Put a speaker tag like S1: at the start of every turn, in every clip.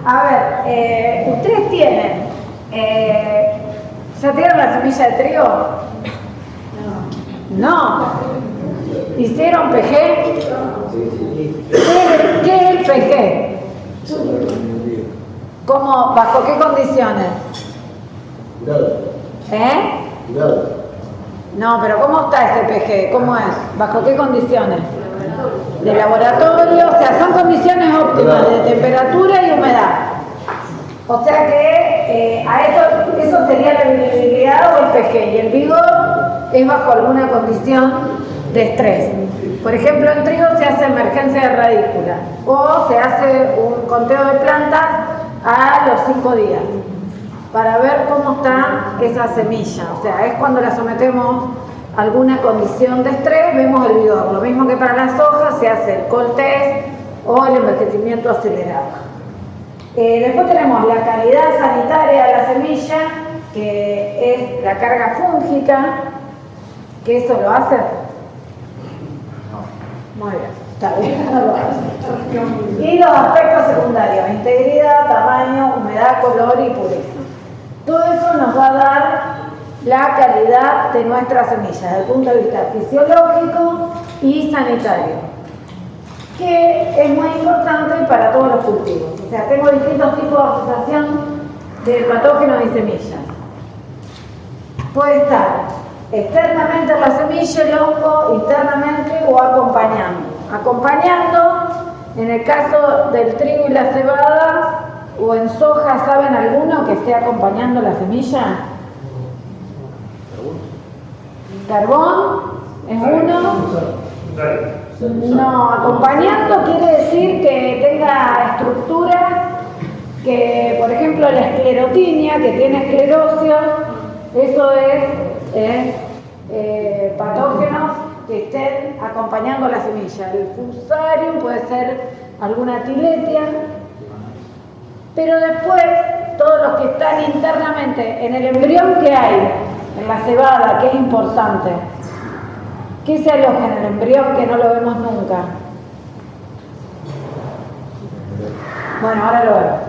S1: A ver, ustedes tienen, ¿ya tienen la semilla de trigo? No. ¿Hicieron PG? ¿Qué es el PG? ¿Cómo, bajo qué condiciones? No, pero ¿cómo está este PG? ¿Cómo es? ¿Bajo qué condiciones? De laboratorio, o sea, son condiciones óptimas de temperatura y humedad. O sea que eso sería la viabilidad o el PG, y el vigor es bajo alguna condición de estrés. Por ejemplo, en trigo se hace emergencia de radícula o se hace un conteo de plantas a los 5 días para ver cómo está esa semilla. O sea, es cuando la sometemos a alguna condición de estrés, vemos el vigor. Lo mismo que para las hojas, se hace el cold test o el envejecimiento acelerado. Después tenemos la calidad sanitaria de la semilla, que es la carga fúngica, que eso lo hace. Muy bien, está bien, no lo hace. Y los aspectos secundarios: integridad, tamaño, humedad, color y pureza. Todo eso nos va a dar la calidad de nuestra semilla desde el punto de vista fisiológico y sanitario, que es muy importante para todos los cultivos. O sea, tengo distintos tipos de asociación de patógenos y semillas. Puede estar externamente en la semilla el hongo, internamente o acompañando. Acompañando, en el caso del trigo y la cebada, o en soja, ¿saben alguno que esté acompañando la semilla? ¿Carbón? ¿Es uno? No, acompañando quiere decir que tenga estructuras que, por ejemplo, la esclerotinia, que tiene esclerosios, eso es patógenos que estén acompañando la semilla. El fusarium puede ser alguna tiletia, pero después todos los que están internamente en el embrión que hay en la cebada, que es importante. ¿Qué se aloja en el embrión que no lo vemos nunca? Bueno, ahora lo vemos.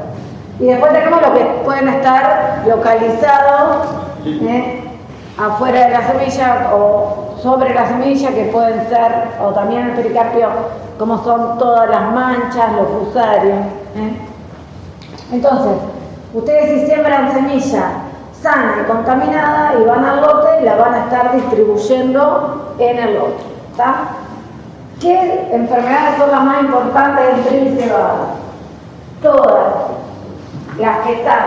S1: Y después tenemos lo que pueden estar localizados afuera de la semilla o sobre la semilla, que pueden ser, o también el pericarpio, como son todas las manchas, los fusarios. Entonces, ustedes si siembran semilla sana y contaminada y van al lote, la van a estar distribuyendo en el lote. ¿Está? ¿Qué enfermedades son las más importantes en trigo y cebada? Todas las que están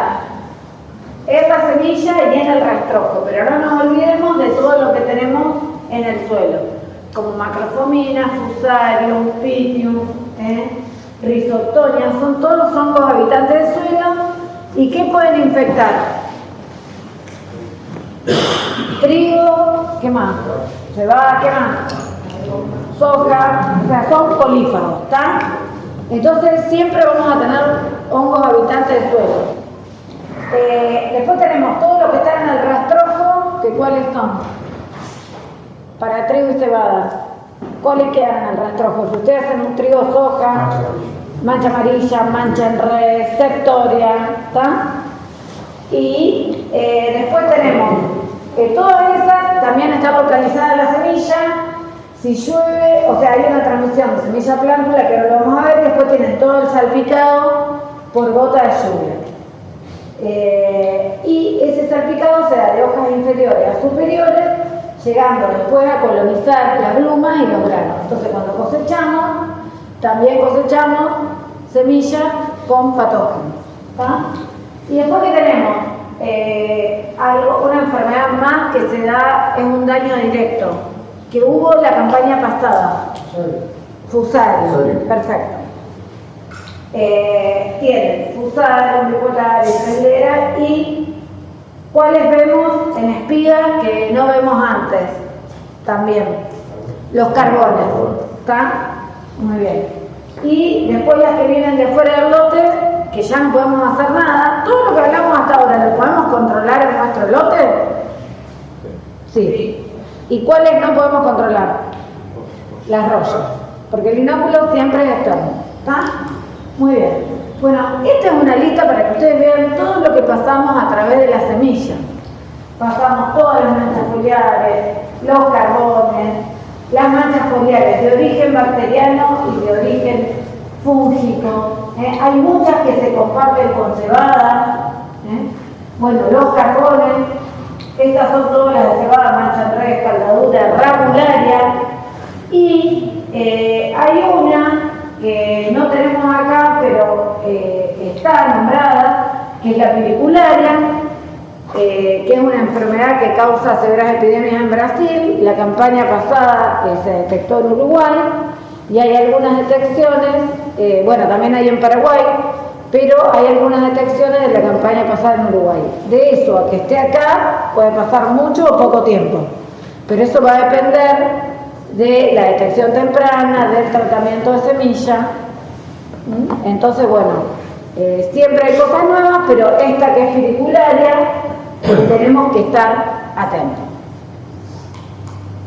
S1: en la semilla y en el rastrojo, pero no nos olvidemos de todo lo que tenemos en el suelo, como macrofomina, fusarium, pinium, rhizoctonia, son todos hongos habitantes del suelo. ¿Y qué pueden infectar? Trigo, ¿qué más? Cebada, ¿qué más? Soja, o sea, son polífagos, ¿está? Entonces siempre vamos a tener hongos habitantes del suelo. Después tenemos todo lo que está en el rastrojo, que ¿cuáles son? Para trigo y cebada. ¿Cuáles quedan en el rastrojo? Si ustedes hacen un trigo soja, mancha amarilla, mancha en red, septoria, ¿está? Y después tenemos todas esas, también está localizada en la semilla. Si llueve, o sea, hay una transmisión de semilla a plántula que no lo vamos a ver, y después tienen todo el salpicado por gota de lluvia. Y ese salpicado se da de hojas inferiores a superiores, llegando después a colonizar las glumas y los granos. Entonces, cuando cosechamos, también cosechamos semillas con patógenos. ¿Está? Y después que tenemos una enfermedad más que se da, es un daño directo, que hubo la campaña pasada. Fusarium, perfecto. Tienen fusarium, bipolar, estrellera, y ¿cuáles vemos en espiga que no vemos antes? También los carbones. ¿Está? Muy bien. Y después las que vienen de fuera del lote, que ya no podemos hacer nada. Todo lo que hablamos hasta ahora, ¿lo podemos controlar en nuestro lote? Sí. ¿Y cuáles no podemos controlar? Las rollas. Porque el inóculo siempre es externo. ¿Está? Muy bien. Bueno, esta es una lista para que ustedes vean todo lo que pasamos a través de la semilla. Pasamos todas las manchas foliares, los carbones, las manchas foliares de origen bacteriano y de origen fúngico. Hay muchas que se comparten con cebada. Bueno, los carbones, estas son todas las de cebada, mancha en red, escaldadura, ramularia. Y hay una que no tenemos acá, pero está nombrada, que es la piricularia, que es una enfermedad que causa severas epidemias en Brasil. La campaña pasada se detectó en Uruguay y hay algunas detecciones, bueno, también hay en Paraguay, pero hay algunas detecciones de la campaña pasada en Uruguay. De eso a que esté acá puede pasar mucho o poco tiempo, pero eso va a depender de la detección temprana, del tratamiento de semilla. Entonces, bueno, siempre hay cosas nuevas, pero esta que es piricularia, tenemos que estar atentos.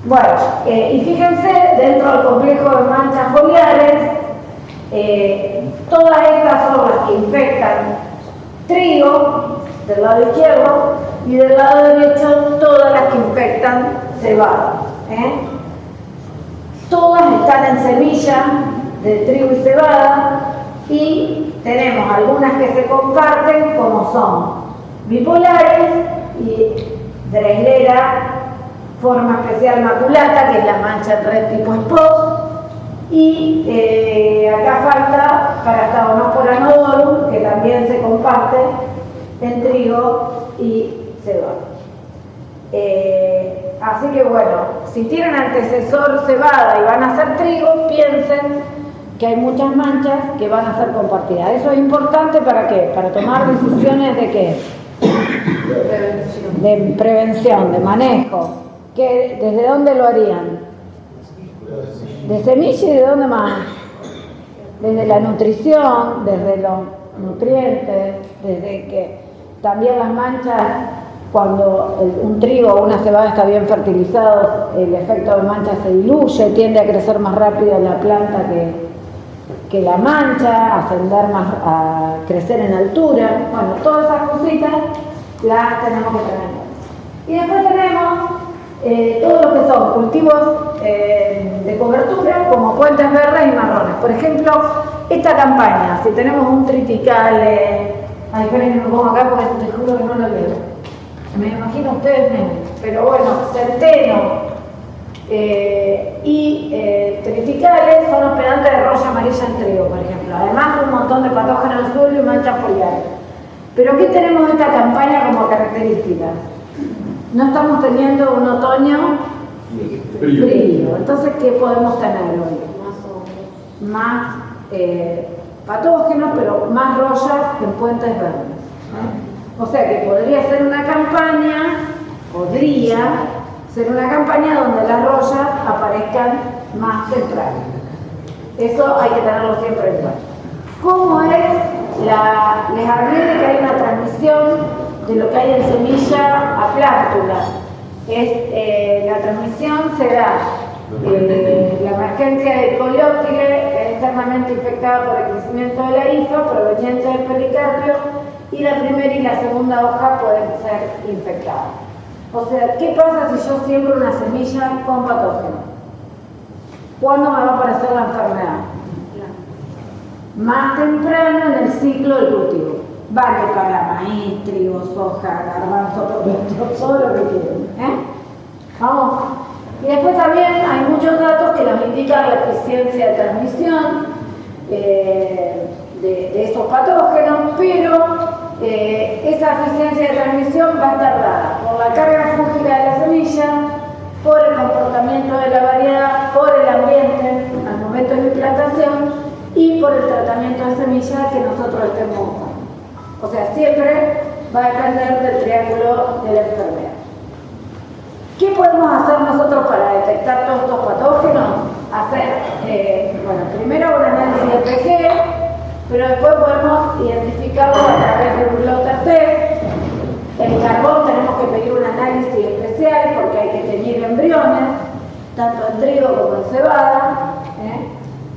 S1: Bueno, y fíjense, dentro del complejo de manchas foliares, todas estas son las que infectan trigo, del lado izquierdo, y del lado derecho, todas las que infectan cebada. Todas están en semilla de trigo y cebada, y tenemos algunas que se comparten, como son bipolares y dreslera, forma especial maculata, que es la mancha en red tipo spot, y acá falta Parastagonophora nodorum, que también se comparte en trigo y cebada. Así que bueno, si tienen antecesor cebada y van a hacer trigo, piensen que hay muchas manchas que van a ser compartidas. Eso es importante ¿para qué? Para tomar decisiones de qué? De prevención, de manejo. ¿Desde dónde lo harían? De semilla y de dónde más. Desde la nutrición, desde los nutrientes, desde que también las manchas, cuando un trigo o una cebada está bien fertilizado, el efecto de mancha se diluye, tiende a crecer más rápido la planta que la mancha, a crecer en altura. Bueno, todas esas cositas las tenemos que tener. Y después tenemos todo lo que son cultivos de cobertura, como puentes verdes y marrones. Por ejemplo, esta campaña, si tenemos un triticale, a diferencia que me pongo acá porque te juro que no lo veo. Me imagino ustedes menos, pero bueno, centeno y triticales son hospedantes de roya amarilla en trigo, por ejemplo. Además, un montón de patógenos del suelo y manchas foliares. Pero ¿qué tenemos de esta campaña como características? No estamos teniendo un otoño frío. Entonces, ¿qué podemos tener hoy? Más patógenos, pero más rollas en puentes verdes. O sea que podría ser una campaña donde las rollas aparezcan más temprano. Eso hay que tenerlo siempre en cuenta. ¿Cómo es les hablé de que hay una transmisión de lo que hay en semilla a plástula? La transmisión se da la emergencia de coleóptile externamente infectada por el crecimiento de la hifa proveniente del pericarpio, y la primera y la segunda hoja pueden ser infectadas. O sea, ¿qué pasa si yo siembro una semilla con patógeno? ¿Cuándo me va a aparecer la enfermedad? Más temprano en el ciclo del cultivo. Vale para maíz, trigo, soja, garbanzo, todo lo que quieran. Vamos. Y después también hay muchos datos que nos indican la eficiencia de transmisión de esos patógenos, pero esa eficiencia de transmisión va a estar dada por la carga fúngica de la semilla, por el comportamiento de la variedad, por el ambiente al momento de la implantación y por el tratamiento de semilla que nosotros estemos usando. O sea, siempre va a depender del triángulo de la enfermedad. ¿Qué podemos hacer nosotros para detectar todos estos patógenos? Bueno, primero un análisis de pH, pero después podemos identificarlo a través de un blotter test. El carbón tenemos que pedir un análisis especial porque hay que teñir embriones, tanto en trigo como en cebada.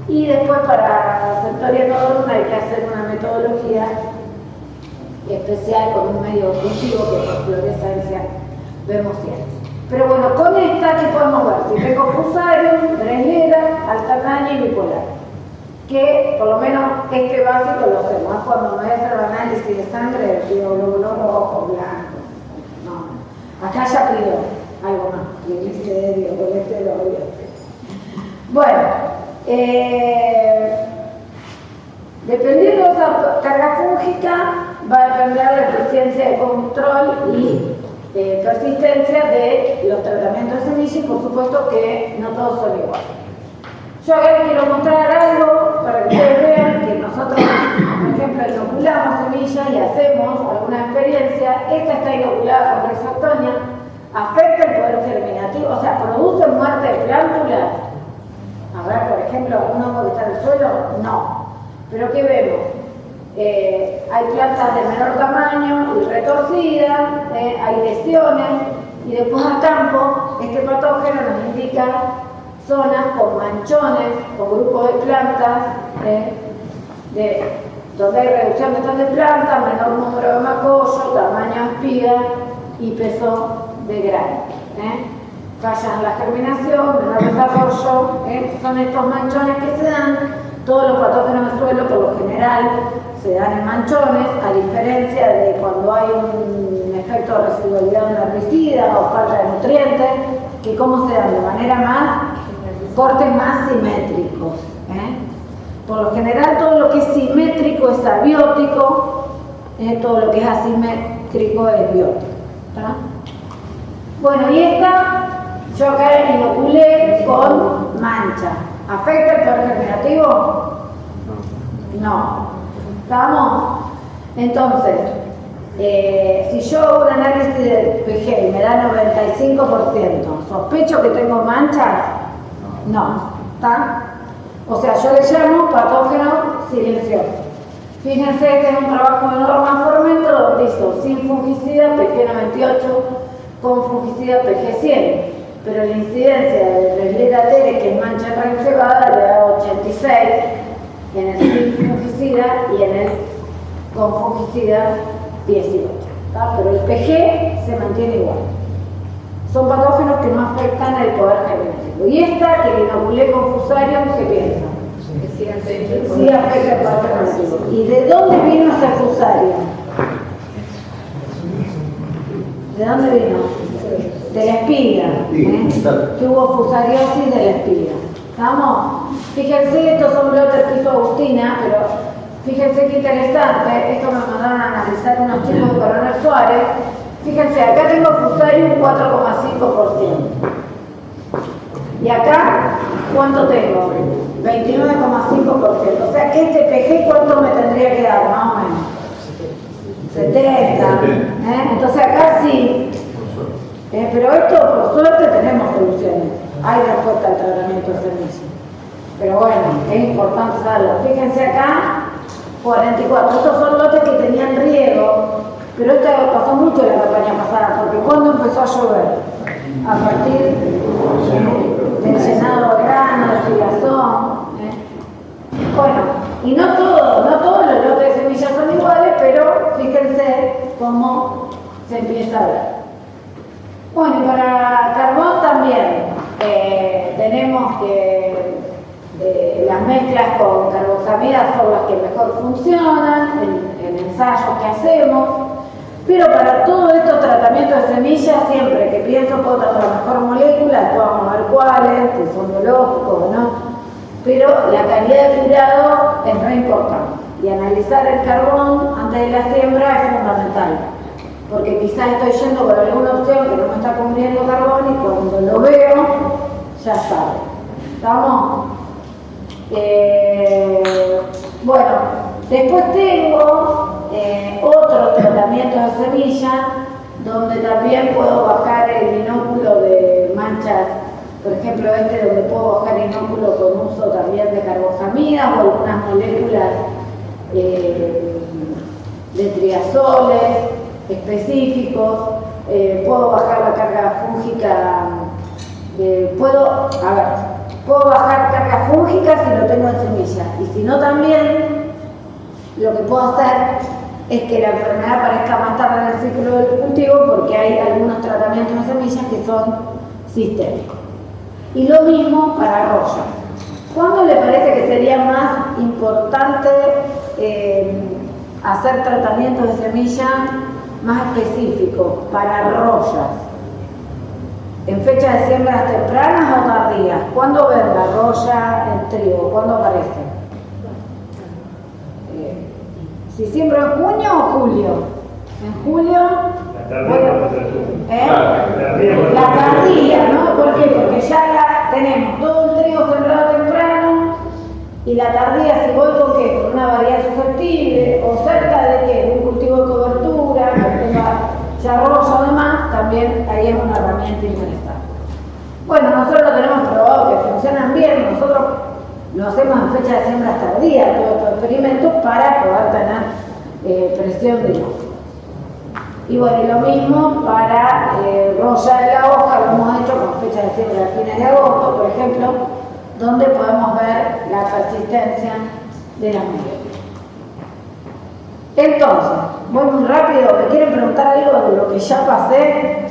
S1: Y después para receptoria nodorna hay que hacer una metodología especial con un medio cultivo que por fluorescencia vemos siempre. Pero bueno, con esta que podemos ver, si tengo fusarium, Dreslera, alternaria y bipolar, que por lo menos este básico lo hacemos, ¿eh? Cuando me voy a hacer el análisis de sangre, pido glóbulos rojos, blancos, no, acá ya pido algo más, triglicéridos, colesterol. Bueno, dependiendo de esa carga fúngica, va a depender de la eficiencia de control y persistencia de los tratamientos de semilla y por supuesto que no todos son iguales. Yo acá les quiero mostrar algo para que ustedes vean que nosotros, por ejemplo, inoculamos semillas y hacemos alguna experiencia. Esta está inoculada con Rhizoctonia, afecta el poder germinativo, o sea, produce muerte de plántulas. A ver, por ejemplo, un hongo que está en el suelo, no. Pero ¿qué vemos? Hay plantas de menor tamaño y retorcidas, hay lesiones, y después a campo, este patógeno nos indica zonas con manchones o grupos de plantas, donde hay reducción de de plantas, menor número de macollo, tamaño espiga y peso de grano. Falla en la germinación, menor desarrollo, son estos manchones que se dan. Todos los patógenos del suelo, por lo general, se dan en manchones, a diferencia de cuando hay un efecto de residualidad de un herbicida o falta de nutrientes, que cómo se dan de manera más, cortes más simétricos. Por lo general, todo lo que es simétrico es abiótico, todo lo que es asimétrico es biótico. ¿Tá? Bueno, y esta, yo acá la inoculé con mancha. ¿Afecta el poder germinativo? No. ¿Estamos? Entonces, si yo hago un análisis de PG y me da 95%, ¿sospecho que tengo manchas? No. ¿Está? O sea, yo le llamo patógeno silencioso. Fíjense que es un trabajo de Norman Formento donde hizo sin fungicida PG98 con fungicida PG100. Pero la incidencia de Dreslera tere, que es mancha reencebada, le da 86 en el sin fungicida y en el con fungicida 18. ¿Tá? Pero el PG se mantiene igual. Son patógenos que no afectan el poder germinativo. Y esta, que le inoculé con fusarium, ¿qué piensa? Sí afecta el poder germinativo. ¿Y de dónde vino ese fusarium? ¿De dónde vino? De la espiga, que hubo fusariosis de la espiga. ¿Estamos? Fíjense, estos son brotes que hizo Agustina, pero fíjense qué interesante. Esto me mandaron a analizar unos chicos de Coronel Suárez. Fíjense, acá tengo fusarium 4,5%. Y acá, ¿cuánto tengo? 29,5%. O sea que este PG, ¿cuánto me tendría que dar? Más o menos. 70. Entonces acá sí. Pero esto, por suerte, tenemos soluciones. Hay respuesta al tratamiento de semilla. Pero bueno, es importante saberlo. Fíjense acá, 44. Estos son lotes que tenían riego, pero esto pasó mucho la campaña pasada, porque cuando empezó a llover, a partir del llenado de grano, de figazón. Bueno, y no todos los lotes de semillas son iguales, pero fíjense cómo se empieza a ver. Bueno, y para carbón también tenemos que las mezclas con carbozamidas son las que mejor funcionan en ensayos que hacemos, pero para todos estos tratamientos de semillas, siempre que pienso que otra la mejor molécula, después vamos a ver cuáles, si son biológicos o no, pero la calidad de curado es re importante y analizar el carbón antes de la siembra es fundamental. Porque quizás estoy yendo por alguna opción que no me está cubriendo carbón y cuando lo veo, ya sabe. ¿Estamos? Bueno, después tengo otros tratamientos de semilla donde también puedo bajar el inóculo de manchas, por ejemplo donde puedo bajar el inóculo con uso también de carbozamidas o algunas moléculas de triazoles específicos, puedo bajar la carga fúngica, puedo bajar cargas fúngicas si lo tengo en semilla. Y si no, también lo que puedo hacer es que la enfermedad aparezca más tarde en el ciclo del cultivo, porque hay algunos tratamientos de semillas que son sistémicos. Y lo mismo para roya. ¿Cuándo le parece que sería más importante hacer tratamientos de semilla más específicos para royas? ¿En fecha de siembras tempranas o tardías? ¿Cuándo ven la roya, el trigo? ¿Cuándo aparece? ¿Si siembro en junio o julio? En julio. La tardía, ¿no? ¿Por qué? Porque ya tenemos todo el trigo sembrado temprano y la tardía, si voy con qué, con una variedad susceptible o cerca de qué, un cultivo de cobertura, que tenga ya roya o demás, también ahí es una herramienta interesante. Bueno, nosotros lo tenemos probado que funcionan bien, nosotros lo hacemos en fecha de siembra tardía, todos estos experimentos, para poder tener presión de luz. Y bueno, y lo mismo para roya de la hoja, lo hemos hecho con fecha de siembra a fines de agosto, por ejemplo, donde podemos ver la persistencia de la miel. Entonces, voy muy rápido, ¿me quieren preguntar algo de lo que ya pasé?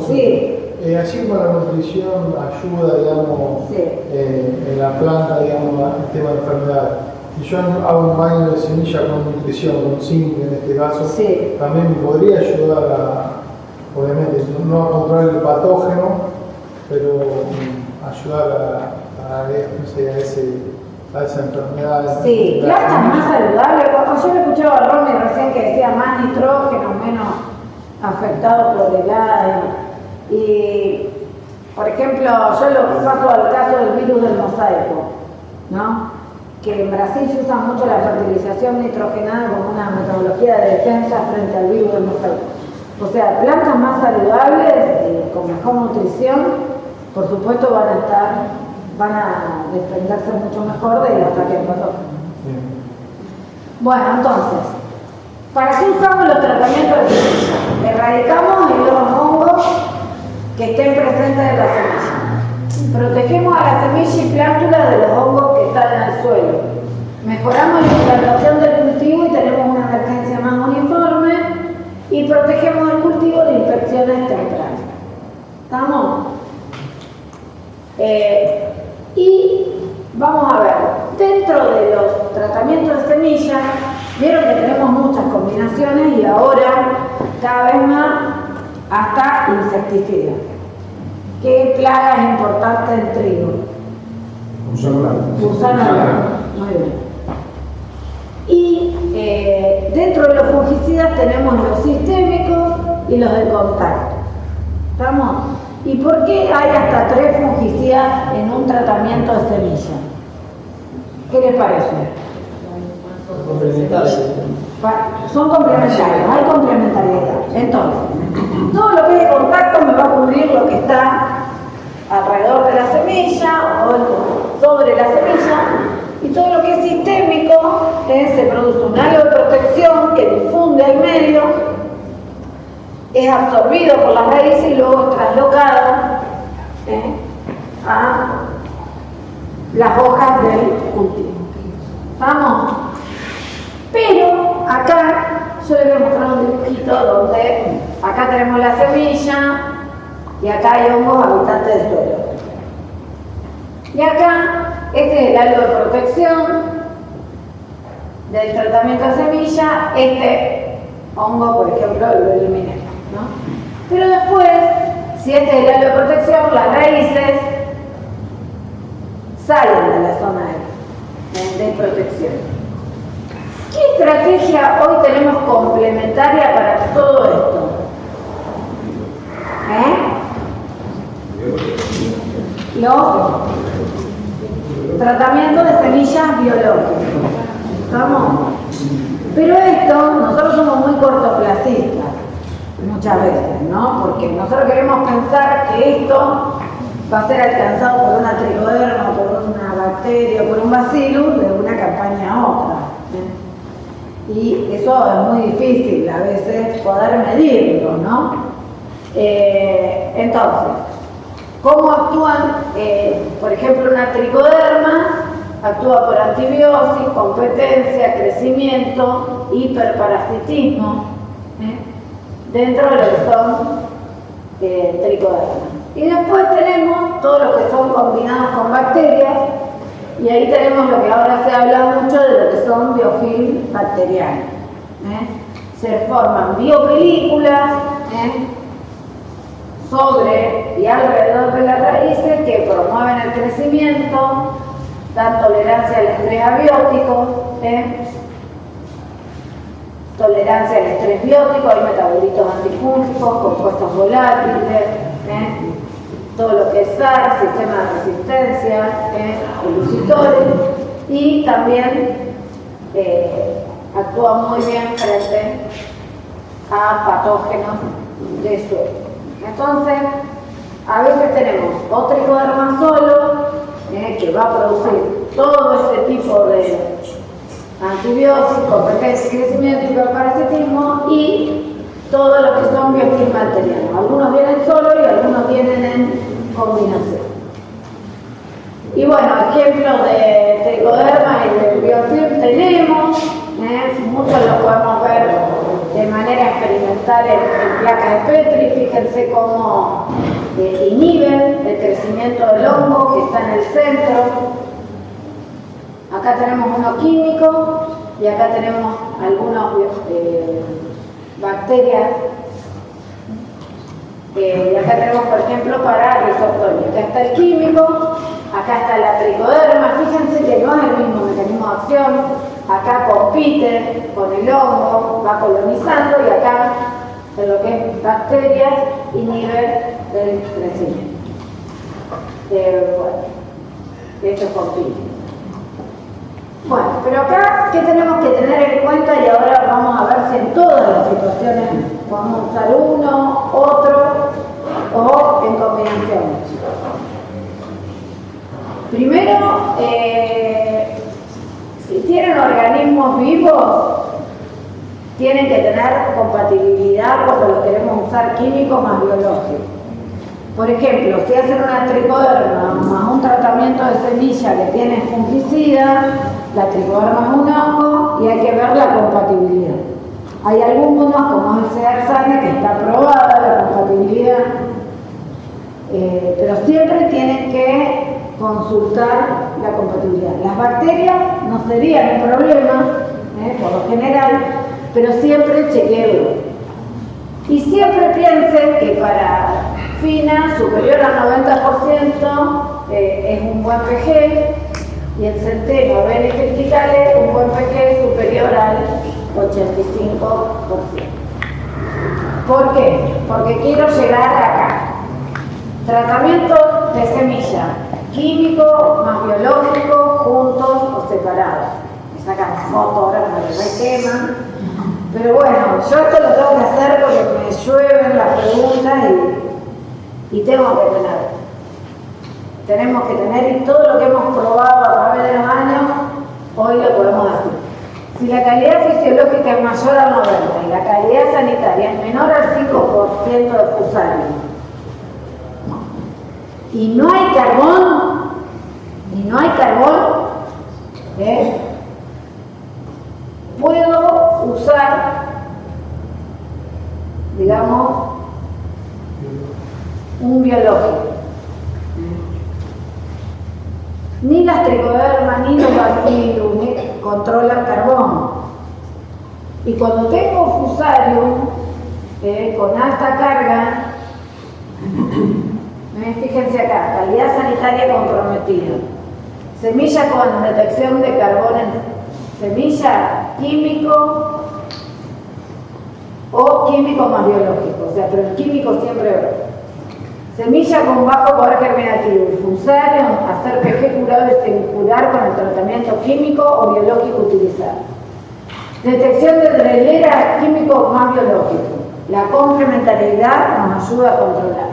S1: Sí.
S2: Así como la nutrición ayuda, digamos,
S1: sí,
S2: en la planta, digamos, el tema de enfermedades. Si yo hago un baño de semilla con nutrición, con zinc en este caso,
S1: sí,
S2: también me podría ayudar a, obviamente, no a controlar el patógeno, pero ayudar a esa enfermedad.
S1: Sí, plantas más saludables. Yo le escuchaba a Romy recién que decía más nitrógeno, menos afectado por el aire. Y, por ejemplo, yo lo paso al caso del virus del mosaico, ¿no? Que en Brasil se usa mucho la fertilización nitrogenada como una metodología de defensa frente al virus del mosaico. O sea, plantas más saludables, con mejor nutrición, por supuesto van a defenderse mucho mejor del ataque del patógeno. Bueno, entonces, ¿para qué usamos los tratamientos de semilla? Erradicamos los hongos que estén presentes en la semilla. Protegemos a la semilla y plántula de los hongos que están en el suelo. Mejoramos la implantación del cultivo y tenemos una emergencia más uniforme. Y protegemos el cultivo de infecciones tempranas. ¿Estamos? Y vamos a ver, dentro de los tratamientos de semillas, vieron que tenemos muchas combinaciones y ahora cada vez más hasta insecticidas. ¿Qué plaga es importante en trigo? Gusano blanco. Muy bien. Y dentro de los fungicidas tenemos los sistémicos y los de contacto. ¿Estamos? ¿Y por qué hay hasta 3 fungicidas en un tratamiento de semilla? ¿Qué les parece? Son complementarios, hay complementariedad. Entonces, todo lo que es de contacto me va a cubrir lo que está alrededor de la semilla o sobre la semilla, y todo lo que es sistémico se produce un halo de protección que difunde al medio, es absorbido por las raíces y luego es traslocado a las hojas del cultivo. ¿Vamos? Pero acá yo les voy a mostrar un dibujito donde acá tenemos la semilla y acá hay hongos habitantes del suelo. Y acá, este es el halo de protección del tratamiento de semilla. Este hongo, por ejemplo, lo eliminé, ¿no? Pero después, si este es el halo de protección, las raíces salen de la zona de protección. ¿Qué estrategia hoy tenemos complementaria para todo esto? Los tratamientos de semillas biológicas. ¿Estamos? Pero esto, nosotros somos muy cortoplacistas muchas veces, ¿no? Porque nosotros queremos pensar que esto va a ser alcanzado por una tricoderma, por una bacteria, por un bacillus de una campaña a otra. Y eso es muy difícil a veces poder medirlo, ¿no? Entonces, ¿Cómo actúan? Por ejemplo, una tricoderma actúa por antibiosis, competencia, crecimiento, hiperparasitismo, dentro de lo que son tricodermas. Y después tenemos todos los que son combinados con bacterias, y ahí tenemos lo que ahora se habla mucho de lo que son biofilm bacterianos. Se forman biopelículas sobre y alrededor de las raíces que promueven el crecimiento, dan tolerancia al estrés abiótico, tolerancia al estrés biótico, hay metabolitos antifúngicos, compuestos volátiles, todo lo que es SAR, sistema de resistencia, elucitores, y también actúa muy bien frente a patógenos de suelo. Entonces, a veces tenemos o tricoderma solo, que va a producir todo este tipo de antibiosis, competencia, crecimiento y hiperparasitismo, y todo lo que son biofilm bacterianos. Algunos vienen solos y algunos vienen en combinación. Y bueno, ejemplos de tricoderma y de biofilm tenemos, muchos los podemos ver de manera experimental en placas de Petri. Fíjense cómo inhiben el crecimiento del hongo que está en el centro. Acá tenemos uno químico y acá tenemos algunas bacterias. Y acá tenemos, por ejemplo, para risoptonia. Acá está el químico, acá está la tricoderma. Fíjense que no es el mismo mecanismo de acción. Acá compite con el hongo, va colonizando, y acá, en lo que es bacterias, inhibe el crecimiento. Bueno, esto compite. Bueno, pero acá, ¿qué tenemos que tener en cuenta? Y ahora vamos a ver si en todas las situaciones podemos usar uno, otro o en combinación. Primero, si tienen organismos vivos, tienen que tener compatibilidad cuando los queremos usar químico más biológico. Por ejemplo, si hacen una tricoderma más un tratamiento de semilla que tiene fungicida, la tricoderma es un hongo y hay que ver la compatibilidad. Hay algunos, como el Cearsane, que está aprobada la compatibilidad, pero siempre tienen que consultar la compatibilidad. Las bacterias no serían un problema, por lo general, pero siempre chequeenlo. Y siempre piensen que para fina superior al 90% es un buen PG, y en centeno, venes cristales, un buen PG superior al 85%. ¿Por qué? Porque quiero llegar acá. Tratamiento de semilla, químico más biológico, juntos o separados. Me sacan fotos ahora me requeman. Pero bueno, yo esto lo tengo que hacer porque me llueven las preguntas y tengo que tener. Tenemos que tener, y todo lo que hemos probado a través de los años, hoy lo podemos hacer. Si la calidad fisiológica es mayor al 90% y la calidad sanitaria es menor al 5% de fusario, y no hay carbón, puedo usar, digamos, un biológico. Ni las tricodermas ni los bacillus controlan carbón. Y cuando tengo fusarium con alta carga, fíjense acá, calidad sanitaria comprometida, semilla con detección de carbón en semilla, químico o químico más biológico, o sea, pero el químico siempre va. Semilla con bajo poder germinativo, fusarium, hacer PG curado y singular con el tratamiento químico o biológico utilizado. Detección de trelera, químico más biológico. La complementariedad nos ayuda a controlar.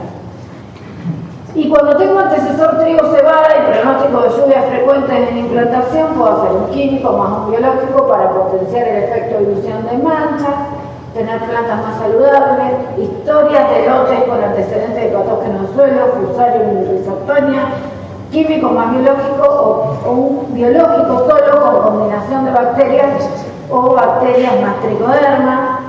S1: Y cuando tengo antecesor trigo-cebada y pronóstico de lluvias frecuentes en implantación, puedo hacer un químico más un biológico para potenciar el efecto de ilusión de mancha, tener plantas más saludables, historias de lotes con antecedentes de patógenos en suelo, Fusarium y Rhizoctonia, químico más biológico o un biológico solo con combinación de bacterias o bacterias más tricoderma,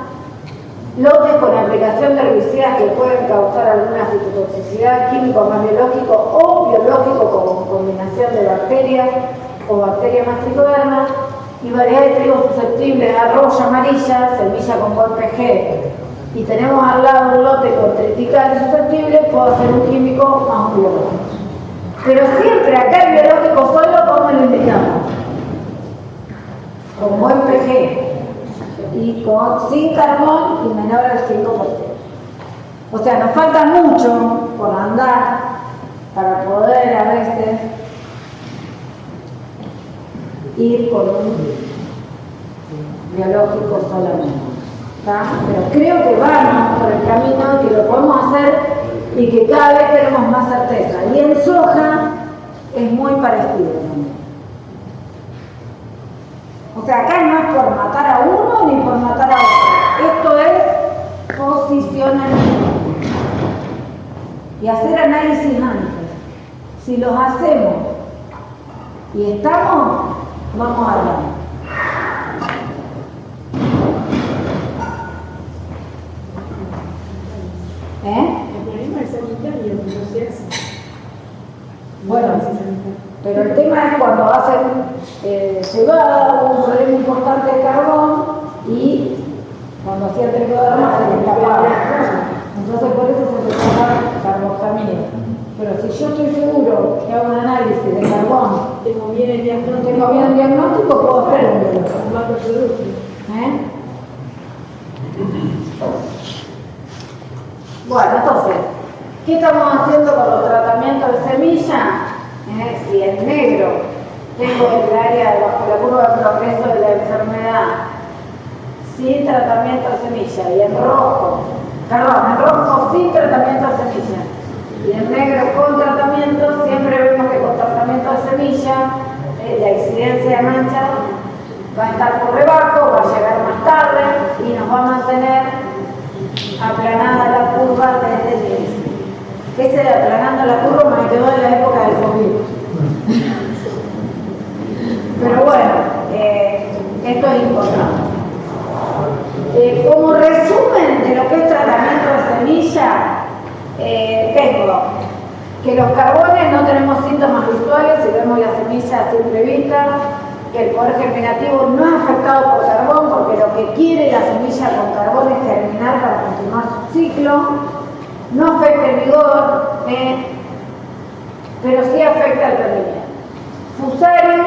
S1: lotes con aplicación de herbicidas que pueden causar alguna fitotoxicidad, químico más biológico o biológico con combinación de bacterias o bacterias más tricoderma, y variedad de trigo susceptible a roya amarilla, semilla con golpe G. Y tenemos al lado un lote con triticales susceptible, puedo hacer un químico más un biológico. Pero siempre acá el biológico solo, ¿cómo lo indicamos? Con buen PG y sin carbón y menor al 5%. O sea, nos falta mucho por andar para poder a veces ir por un biológico solamente, ¿tá? Pero creo que vamos por el camino, que lo podemos hacer y que cada vez tenemos más certeza. Y en soja es muy parecido también. O sea, acá no es por matar a uno ni por matar a otro. Esto es posicionamiento. Y hacer análisis antes. Si los hacemos y estamos, vamos a hablar.
S3: El problema es sanitario, no se hace.
S1: Bueno, pero el tema es cuando hacen cebada, hubo un problema importante de carbón y cuando hacía el tricoderma se le escapaba. Entonces por eso se separa carboxamina. Pero si yo estoy seguro que hago un análisis de carbón,
S3: Tengo bien el diagnóstico.
S1: tengo bien el diagnóstico, puedo hacer un biológico.
S3: Macroproducto.
S1: Bueno, entonces, ¿qué estamos haciendo con los tratamientos de semilla? Si en negro tengo el área bajo la curva de progreso de la enfermedad sin tratamiento de semilla, y en rojo sin tratamiento de semilla, y en negro con tratamiento, siempre vemos que con tratamiento de semilla la incidencia de mancha va a estar por debajo, va a llegar más tarde y nos va a mantener aplanada la curva desde el inicio. Ese de aplanando la curva me quedó en la época del COVID. Pero bueno, esto es importante. Como resumen de lo que es tratamiento de semilla, tengo que los carbones no tenemos síntomas visuales si vemos la semilla a simple vista, que el poder germinativo no es afectado por carbón, porque lo que quiere la semilla con carbón es germinar para continuar su ciclo, no afecta el vigor, pero sí afecta el rendimiento. Fusarium,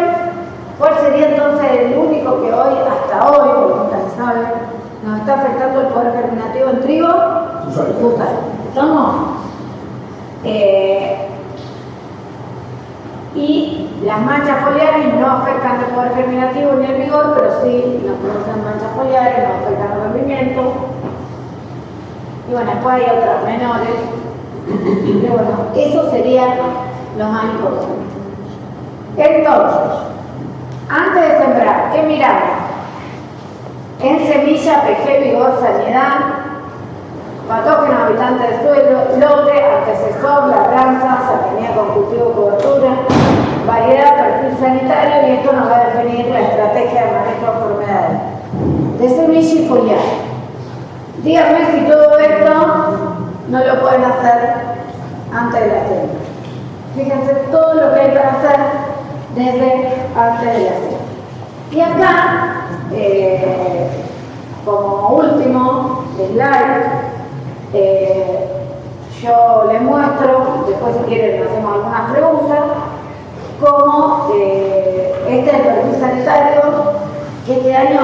S1: ¿cuál sería entonces el único que hoy, hasta hoy, porque nunca se sabe, nos está afectando el poder germinativo en trigo? Fusarium. ¿Estamos? Y las manchas foliares no afectan el poder germinativo ni el vigor, pero sí nos producen manchas foliares, nos afectan el rendimiento. Y bueno, después hay otras menores. Pero bueno, esos serían los más importantes. Entonces, antes de sembrar, ¿qué miramos? En semilla, PG, vigor, sanidad, patógenos habitantes del suelo, lote, antecesor, labranza, cercanía con cultivo, cobertura, variedad, perfil sanitario, y esto nos va a definir la estrategia de manejo de enfermedades de semilla y follaje. Díganme si todo esto no lo pueden hacer antes de la siembra. Fíjense todo lo que hay para hacer desde antes de la siembra. Y acá, como último slide, yo les muestro, después si quieren hacemos algunas preguntas, cómo este es el perfil sanitario, que este año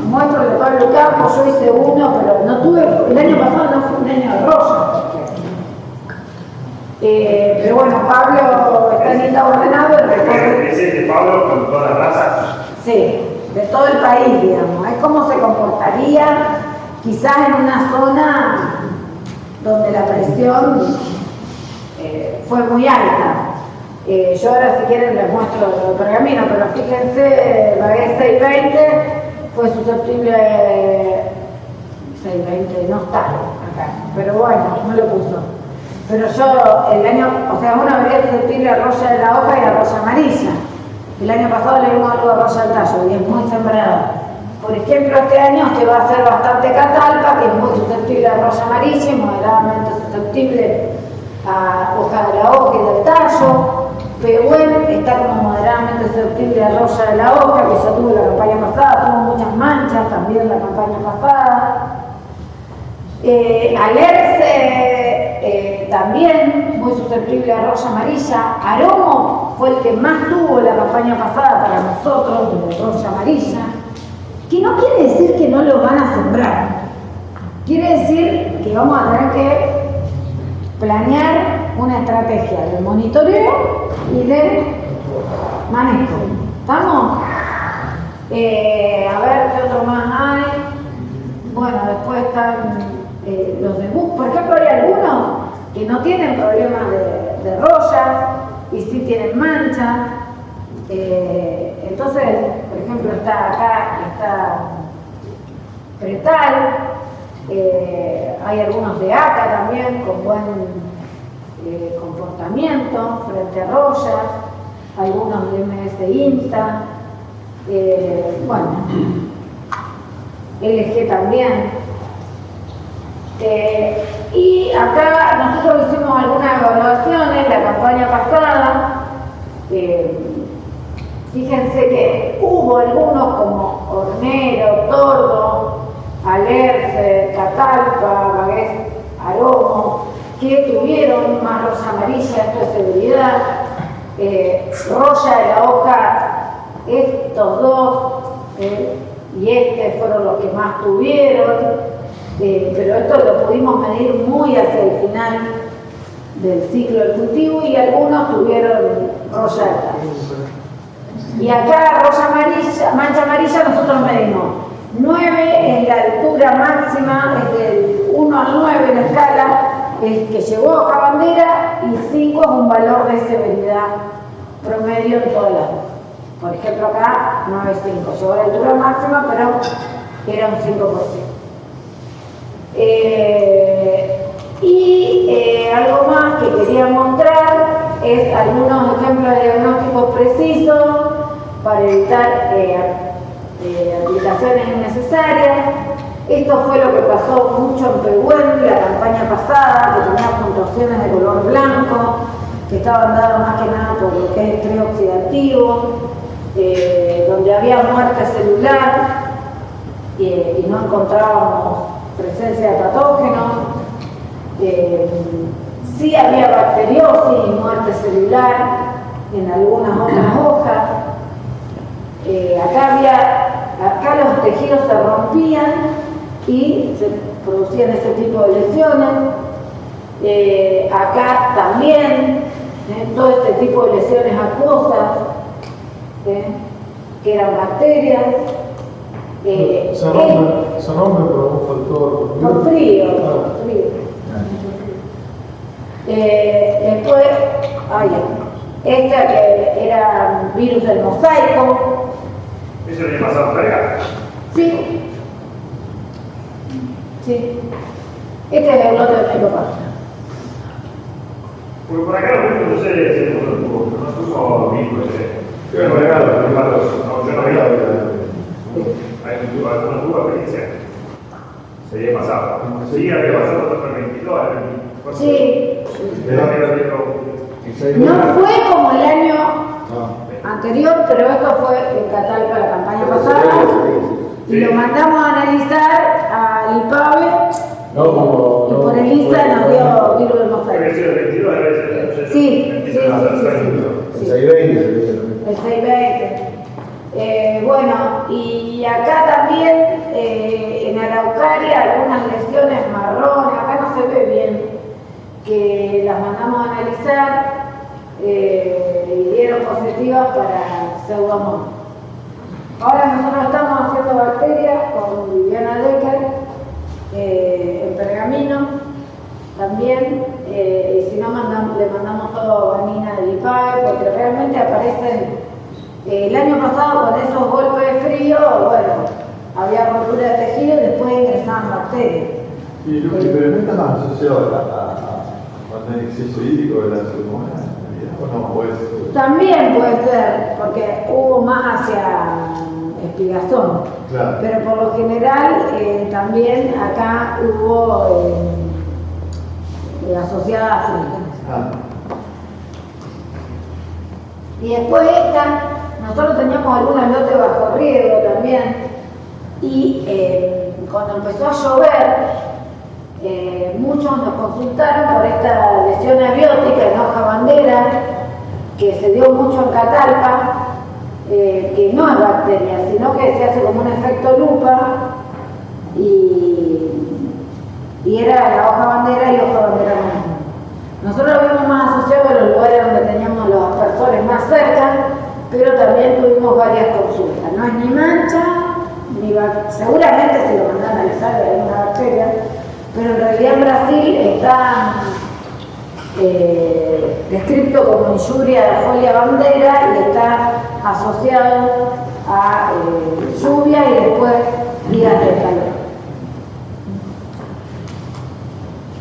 S1: muestro de Pablo Campos. Yo hice uno, pero no tuve, el año pasado no fue un año de rosa. Pero bueno, Pablo está en lista ordenado.
S4: ¿Es el de Pablo con todas las razas?
S1: Sí, de todo el país, digamos. Es cómo se comportaría quizás en una zona donde la presión fue muy alta. Yo ahora si quieren les muestro el pergamino, pero fíjense, la E620 fue susceptible no lo puso. Pero yo el año, o sea, uno debería susceptible a roya de la hoja y a roya amarilla. El año pasado le dimos algo de roya del tallo y es muy sembrado. Por ejemplo, este año que va a ser bastante catalpa, que es muy susceptible a roya amarilla y moderadamente susceptible a hoja de la hoja y del tallo. Pehuen está como moderadamente susceptible a roya de la hoja, que ya tuvo la campaña pasada, tuvo muchas manchas también la campaña pasada. Alerce también muy susceptible a roya amarilla. Aromo fue el que más tuvo la campaña pasada para nosotros, de roya amarilla, que no quiere decir que no lo van a sembrar, quiere decir que vamos a tener que planear una estrategia de monitoreo y de manejo. ¿Estamos? A ver qué otro más hay. Bueno, después están los de bus. Por ejemplo, hay algunos que no tienen problemas de rollas y sí tienen manchas. Entonces, por ejemplo, está acá, está Pretal. Hay algunos de ACA también con buen comportamiento frente a rollas, algunos de MS INTA, bueno, LG también. Y acá nosotros hicimos algunas evaluaciones la campaña pasada. Fíjense que hubo algunos como Hornero, Tordo, Alerce, Catalpa, Bagués, Aromo, que tuvieron más roya amarilla, esto es seguridad, roya de la hoja, estos dos y este fueron los que más tuvieron, pero esto lo pudimos medir muy hacia el final del ciclo del cultivo y algunos tuvieron roya alta. Y acá roya amarilla, mancha amarilla, nosotros medimos 9 es la altura máxima, es del 1 al 9 en la escala, es que llegó a hoja bandera, y 5 es un valor de severidad promedio en todo el año. Por ejemplo, acá 9,5, llegó a la altura máxima, pero era un 5%. Algo más que quería mostrar es algunos ejemplos de diagnósticos precisos para evitar aplicaciones innecesarias. Esto fue lo que pasó mucho en Pehuen la campaña pasada, que tenía puntuaciones de color blanco, que estaban dadas más que nada por lo que es estrés oxidativo, donde había muerte celular y no encontrábamos presencia de patógenos. Sí había bacteriosis y muerte celular en algunas otras hojas. Acá los tejidos se rompían y se producían ese tipo de lesiones. Acá también, todo este tipo de lesiones acuosas, que eran bacterias.
S2: Se rompe por un factor.
S1: Por frío, por frío. Después, esta que era virus del mosaico.
S4: ¿Eso le pasado por acá?
S1: Sí. Sí. Este es el lote de Melopagia.
S4: Porque por acá lo único que sucede es el mundo, no puso virus. Yo no veo alguna tuvo experiencia. Se había pasado. Sí, había pasado hasta el 22, el 24.
S1: Sí. No fue como el año anterior, pero esto fue en Catalpa la campaña pasada. Y lo mandamos a analizar al IPAVE. Y por el INSA nos dio virus del mosaico. Sí.
S5: El 620.
S1: El 620. Bueno, y acá también en Araucaria algunas lesiones marrones, acá no se ve bien, que las mandamos a analizar y dieron positivas para pseudomonas. Ahora nosotros estamos haciendo bacterias con Viviana Decker en Pergamino también, y si no le mandamos todo a Vanina del IPAE, porque realmente aparecen. El año pasado con esos golpes de frío, bueno, había rotura de tejido y después ingresaban bacterias.
S5: Pero no está más asociado a cuando hay exceso hídrico de la pseudomonas, ¿o no? ¿O es?
S1: También puede ser, porque hubo más hacia Espigazón.
S5: Claro.
S1: Pero por lo general también acá hubo asociada a África.
S5: Ah.
S1: Y después nosotros teníamos algunos lotes bajo riego también. Y cuando empezó a llover, muchos nos consultaron por esta lesión abiótica en hoja bandera, que se dio mucho en Catalpa, que no es bacteria, sino que se hace como un efecto lupa, y era la hoja bandera y hoja bandera común. Nosotros lo vimos más asociado a los lugares donde teníamos los aspersores más cerca, pero también tuvimos varias consultas. No es ni mancha, ni seguramente se lo mandan a analizar de alguna bacteria, pero en realidad en Brasil está descrito como injuria de folia bandera y está asociado a lluvia y después días de calor.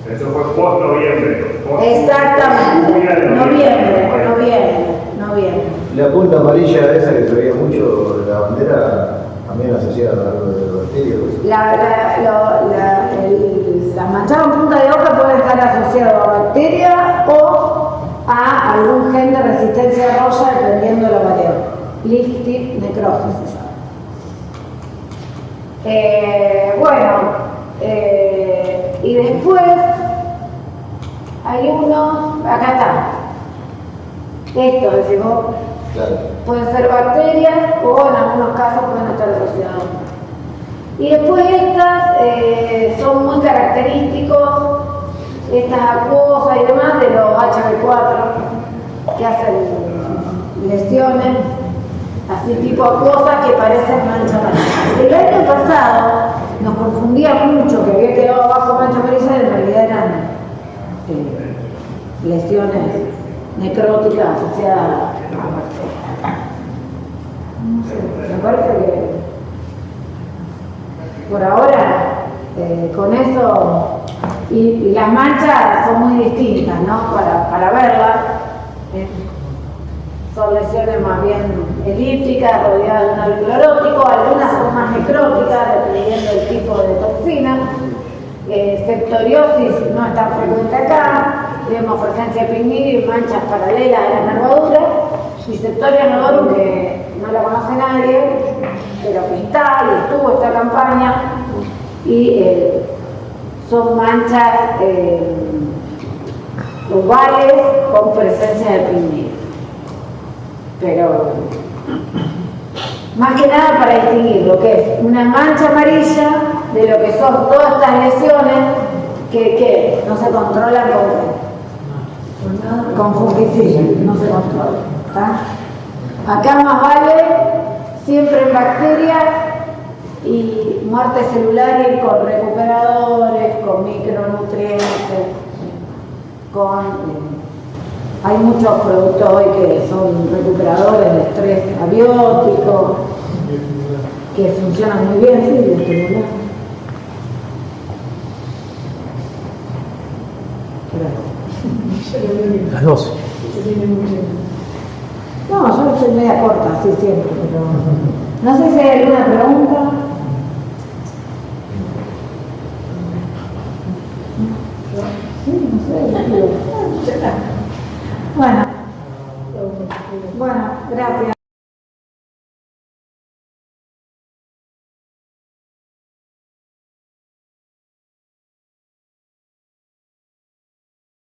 S4: Eso fue post-noviembre.
S1: Exactamente, noviembre.
S5: La punta amarilla esa que se veía mucho, la bandera, también asociada a algo de bacterias.
S1: La manchada en punta de hoja puede estar asociado a bacterias o a algún gen de resistencia a roya dependiendo de la variedad. Leaf tip necrosis se llama. Y después hay unos, acá está, esto decimos,
S5: Claro.
S1: pueden ser bacterias o en algunos casos pueden estar asociados. Y después estas son muy característicos, estas acuosas y demás de los HB4 que hacen lesiones así tipo acuosas que parecen mancha amarilla. El año pasado nos confundía mucho que había quedado abajo mancha amarilla y en realidad eran lesiones necróticas asociadas a bacterias. No sé, me parece que por ahora con eso y las manchas son muy distintas, ¿no? Para verlas. Son lesiones más bien elípticas, rodeadas de un algo clorótico, algunas son más necróticas, dependiendo del tipo de toxina. Septoriosis no es tan frecuente acá, vemos presencia de pigmilio y manchas paralelas de la nervadura, y Septoria nodorum, que no la conoce nadie, pero que está y estuvo esta campaña, y son manchas ovales con presencia de pigmilio. Pero más que nada para distinguir lo que es una mancha amarilla de lo que son todas estas lesiones que no se controlan con fungicida, no se controlan. ¿Tá? Acá más vale siempre en bacterias y muerte celular y con recuperadores, con micronutrientes, hay muchos productos hoy que son recuperadores de estrés abiótico, que funcionan muy bien, sí, de estimular.
S2: Las 12.
S1: No, yo soy media corta, así siempre, pero no sé si hay alguna pregunta. Sí, no sé. Bueno, gracias.